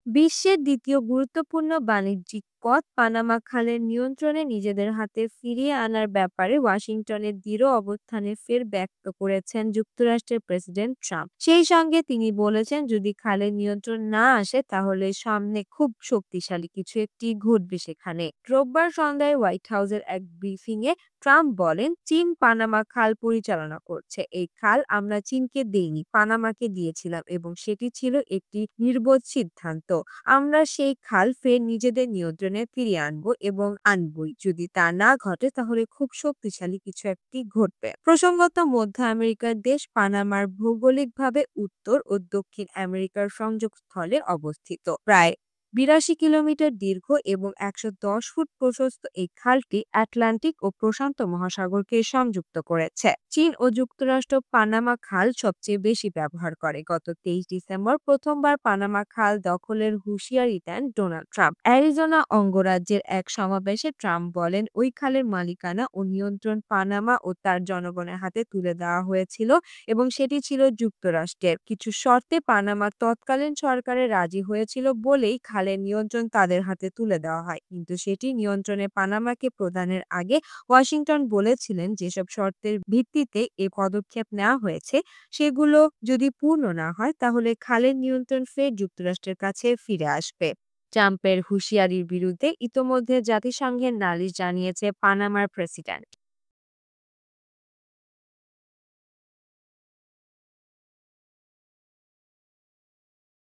বিশ্বের দ্বিতীয় গুরুত্বপূর্ণ বাণিজ্যিক পথ পানামা খালের নিয়ন্ত্রণে নিজেদের হাতে ফিরিয়ে আনার ব্যাপারে ওয়াশিংটনের দৃঢ় অবস্থানে ফের ব্যক্ত করেছেন যুক্তরাষ্ট্রের প্রেসিডেন্ট ট্রাম্প। সেই সঙ্গে তিনি বলেছেন, যদি খালের নিয়ন্ত্রণ না আসে তাহলে সামনে খুব শক্তিশালী কিছু একটি ঘটবে সেখানে। রোববার সন্ধ্যায় হোয়াইট হাউসের এক ব্রিফিংয়ে ট্রাম্প বলেন, চীন পানামা খাল পরিচালনা করছে। এই খাল আমরা চীনকে দেইনি, পানামাকে দিয়েছিলাম এবং সেটি ছিল একটি নির্বোধ সিদ্ধান্ত। আমরা সেই খাল ফের নিজেদের নিয়ন্ত্রণে ফিরিয়ে আনবো এবং আনবই। যদি তা না ঘটে তাহলে খুব শক্তিশালী কিছু একটি ঘটবে। প্রসঙ্গত, মধ্য আমেরিকার দেশ পানামার ভৌগোলিকভাবে উত্তর ও দক্ষিণ আমেরিকার সংযোগস্থলে অবস্থিত। প্রায় ৮২ কিলোমিটার দীর্ঘ এবং ১১০ ফুট প্রশস্ত এই খালটি আটলান্টিক ও প্রশান্ত মহাসাগরকে সংযুক্ত করেছে। চীন ও যুক্তরাষ্ট্র পানামা খাল সবচেয়ে বেশি ব্যবহার করে। গত ২৩ ডিসেম্বর প্রথমবার পানামা খাল দখলের হুঁশিয়ারি দেন ডোনাল্ড ট্রাম্প। অ্যারিজোনা অঙ্গরাজ্যের এক সমাবেশে ট্রাম্প বলেন, ওই খালের মালিকানা ও নিয়ন্ত্রণ পানামা ও তার জনগণের হাতে তুলে দেওয়া হয়েছিল এবং সেটি ছিল যুক্তরাষ্ট্রের। কিছু শর্তে পানামা তৎকালীন সরকারে রাজি হয়েছিল বলেই খালের নিয়ন্ত্রণ তাদের হাতে তুলে দেওয়া হয়, কিন্তু সেটি নিয়ন্ত্রণে পানামাকে প্রদানের আগে ওয়াশিংটন বলেছিলেন, যেসব শর্তের ভিত্তিতে এ পদক্ষেপ নেওয়া হয়েছে সেগুলো যদি পূর্ণ না হয় তাহলে খালের নিয়ন্ত্রণ ফের যুক্তরাষ্ট্রের কাছে ফিরে আসবে। ট্রাম্পের হুঁশিয়ারির বিরুদ্ধে ইতোমধ্যে জাতিসংঘের নালিশ জানিয়েছে পানামার প্রেসিডেন্ট।